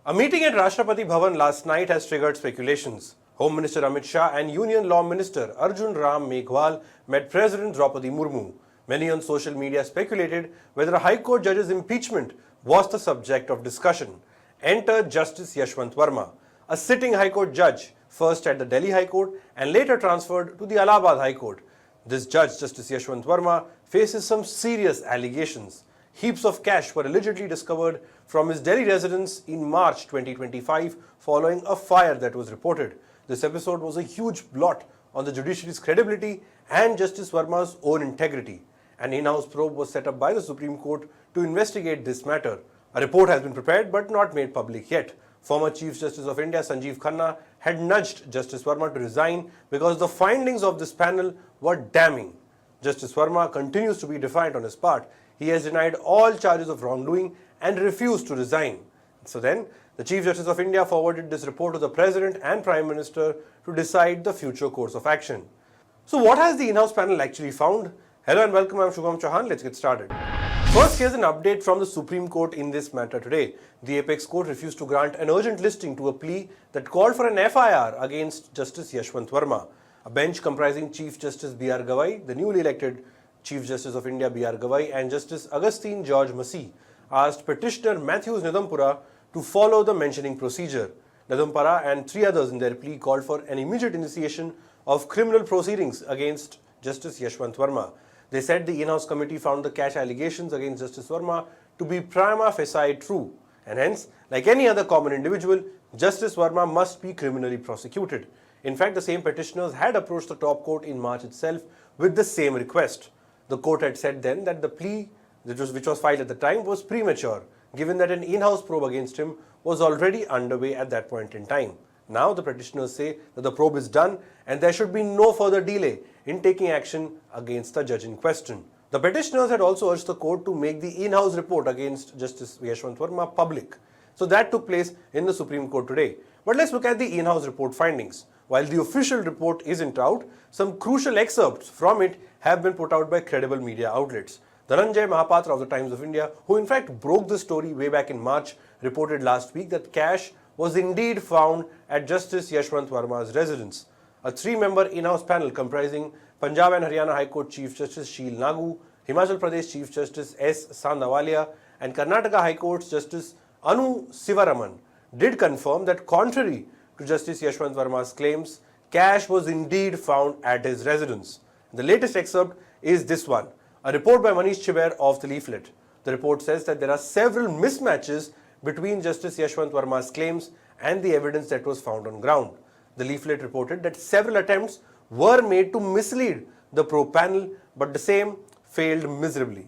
A meeting at Rashtrapati Bhavan last night has triggered speculations. Home Minister Amit Shah and Union Law Minister Arjun Ram Meghwal met President Draupadi Murmu. Many on social media speculated whether a High Court judge's impeachment was the subject of discussion. Enter Justice Yashwant Varma, a sitting High Court judge, first at the Delhi High Court and later transferred to the Allahabad High Court. This judge, Justice Yashwant Varma, faces some serious allegations. Heaps of cash were allegedly discovered from his Delhi residence in March 2025 following a fire that was reported. This episode was a huge blot on the judiciary's credibility and Justice Varma's own integrity. An in-house probe was set up by the Supreme Court to investigate this matter. A report has been prepared but not made public yet. Former Chief Justice of India Sanjeev Khanna had nudged Justice Varma to resign because the findings of this panel were damning. Justice Varma continues to be defiant on his part. He has denied all charges of wrongdoing and refused to resign. So then, the Chief Justice of India forwarded this report to the President and Prime Minister to decide the future course of action. So what has the in-house panel actually found? Hello and welcome, I'm Shubham Chauhan. Let's get started. First, here's an update from the Supreme Court in this matter today. The Apex Court refused to grant an urgent listing to a plea that called for an FIR against Justice Yashwant Varma. A bench comprising Chief Justice B.R. Gavai, the newly elected Chief Justice of India B.R. Gavai and Justice Augustine George Massey asked petitioner Matthews Nidampura to follow the mentioning procedure. Nidampura and three others in their plea called for an immediate initiation of criminal proceedings against Justice Yashwant Varma. They said the in-house committee found the cash allegations against Justice Varma to be prima facie true, and hence, like any other common individual, Justice Varma must be criminally prosecuted. In fact, the same petitioners had approached the top court in March itself with the same request. The court had said then that the plea, which was filed at the time, was premature, given that an in-house probe against him was already underway at that point in time. Now the petitioners say that the probe is done and there should be no further delay in taking action against the judge in question. The petitioners had also urged the court to make the in-house report against Justice Yashwant Varma public. So that took place in the Supreme Court today. But let's look at the in-house report findings. While the official report isn't out, some crucial excerpts from it have been put out by credible media outlets. Dhananjay Mahapatra of the Times of India, who in fact broke the story way back in March, reported last week that cash was indeed found at Justice Yashwant Varma's residence. A three-member in-house panel comprising Punjab and Haryana High Court Chief Justice Sheel Nagu, Himachal Pradesh Chief Justice S. Sandavalia and Karnataka High Court's Justice Anu Sivaraman did confirm that contrary to Justice Yashwant Varma's claims, cash was indeed found at his residence. The latest excerpt is this one, a report by Manish Chiber of the leaflet. The report says that there are several mismatches between Justice Yashwant Varma's claims and the evidence that was found on ground. The leaflet reported that several attempts were made to mislead the probe panel, but the same failed miserably.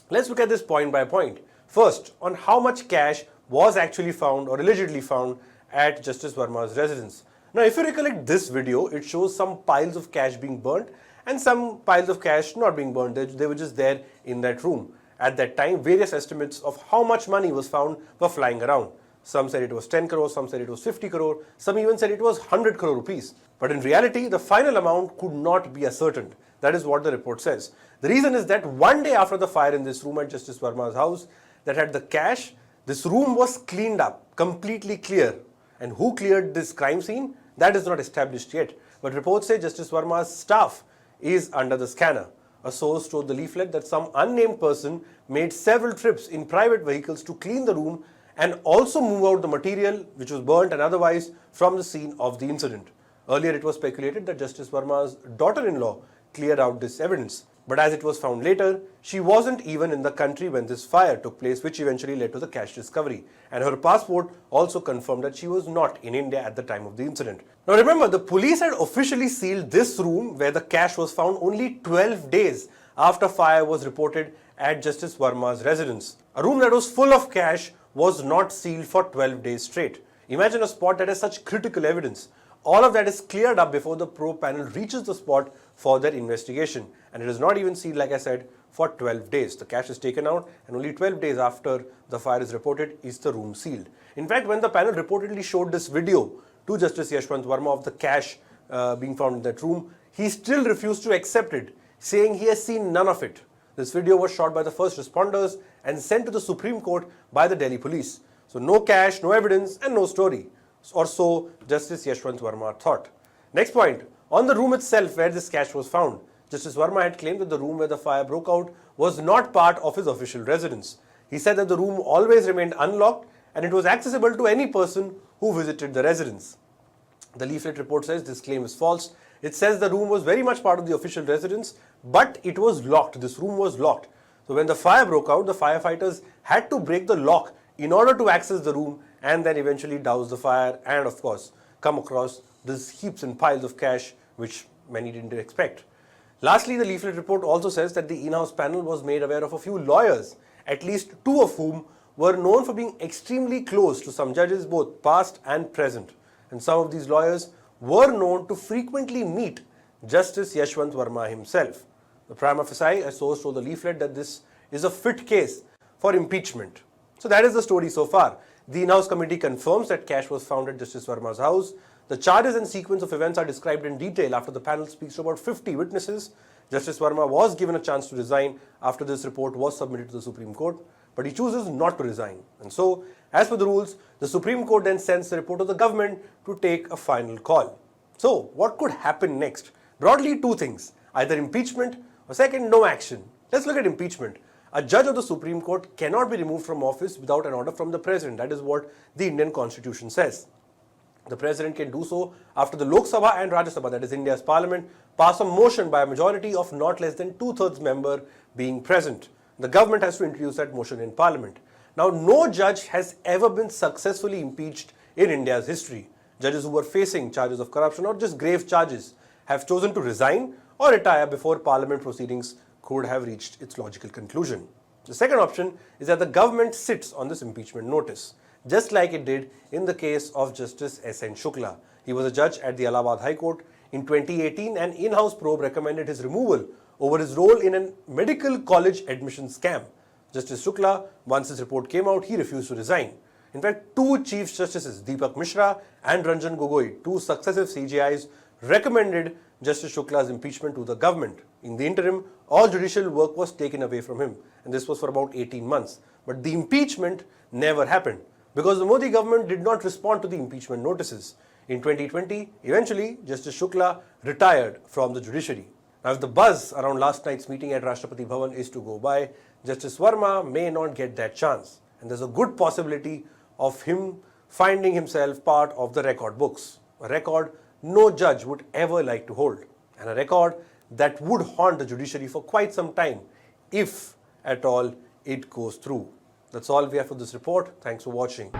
Let's look at this point by point. First, on how much cash was actually found or allegedly found at Justice Varma's residence. Now, if you recollect this video, it shows some piles of cash being burnt and some piles of cash not being burnt. They were just there in that room. At that time, various estimates of how much money was found were flying around. Some said it was 10 crore, some said it was 50 crore, some even said it was 100 crore rupees. But in reality, the final amount could not be ascertained. That is what the report says. The reason is that one day after the fire in this room at Justice Varma's house that had the cash, this room was cleaned up, completely clear. And who cleared this crime scene? That is not established yet. But reports say Justice Varma's staff is under the scanner. A source told the leaflet that some unnamed person made several trips in private vehicles to clean the room and also move out the material which was burnt and otherwise from the scene of the incident. Earlier it was speculated that Justice Varma's daughter-in-law cleared out this evidence. But as it was found later, she wasn't even in the country when this fire took place, which eventually led to the cash discovery. And her passport also confirmed that she was not in India at the time of the incident. Now remember, the police had officially sealed this room where the cash was found only 12 days after fire was reported at Justice Varma's residence. A room that was full of cash was not sealed for 12 days straight. Imagine a spot that has such critical evidence. All of that is cleared up before the probe panel reaches the spot for their investigation. And it is not even sealed, like I said, for 12 days. The cash is taken out and only 12 days after the fire is reported is the room sealed. In fact, when the panel reportedly showed this video to Justice Yashwant Varma of the cash being found in that room, he still refused to accept it, saying he has seen none of it. This video was shot by the first responders and sent to the Supreme Court by the Delhi police. So no cash, no evidence and no story. Or so Justice Yashwant Varma thought. Next point, on the room itself where this cash was found, Justice Varma had claimed that the room where the fire broke out was not part of his official residence. He said that the room always remained unlocked and it was accessible to any person who visited the residence. The leaflet report says this claim is false. It says the room was very much part of the official residence, but it was locked. This room was locked. So when the fire broke out, the firefighters had to break the lock in order to access the room and then eventually douse the fire and of course come across these heaps and piles of cash which many didn't expect. Lastly, the leaflet report also says that the in-house panel was made aware of a few lawyers, at least two of whom were known for being extremely close to some judges, both past and present. And some of these lawyers were known to frequently meet Justice Yashwant Varma himself. The prima facie, a source told the leaflet that this is a fit case for impeachment. So that is the story so far. The in-house committee confirms that cash was found at Justice Varma's house. The charges and sequence of events are described in detail after the panel speaks to about 50 witnesses. Justice Varma was given a chance to resign after this report was submitted to the Supreme Court, but he chooses not to resign. And so, as per the rules, the Supreme Court then sends the report to the government to take a final call. So, what could happen next? Broadly, two things. Either impeachment or second, no action. Let's look at impeachment. A judge of the Supreme Court cannot be removed from office without an order from the President. That is what the Indian Constitution says. The President can do so after the Lok Sabha and Rajya Sabha, that is India's parliament, pass a motion by a majority of not less than 2/3 member being present. The government has to introduce that motion in parliament. Now, no judge has ever been successfully impeached in India's history. Judges who were facing charges of corruption or just grave charges have chosen to resign or retire before parliament proceedings could have reached its logical conclusion. The second option is that the government sits on this impeachment notice, just like it did in the case of Justice S.N. Shukla. He was a judge at the Allahabad High Court. In 2018, an in-house probe recommended his removal over his role in a medical college admission scam. Justice Shukla, once his report came out, he refused to resign. In fact, two Chief Justices, Deepak Mishra and Ranjan Gogoi, two successive CJIs, recommended Justice Shukla's impeachment to the government. In the interim, all judicial work was taken away from him, and this was for about 18 months. But the impeachment never happened because the Modi government did not respond to the impeachment notices. In 2020, eventually, Justice Shukla retired from the judiciary. Now, if the buzz around last night's meeting at Rashtrapati Bhavan is to go by, Justice Varma may not get that chance. And there's a good possibility of him finding himself part of the record books. A record no judge would ever like to hold. And a record that would haunt the judiciary for quite some time, if at all it goes through. That's all we have for this report. Thanks for watching.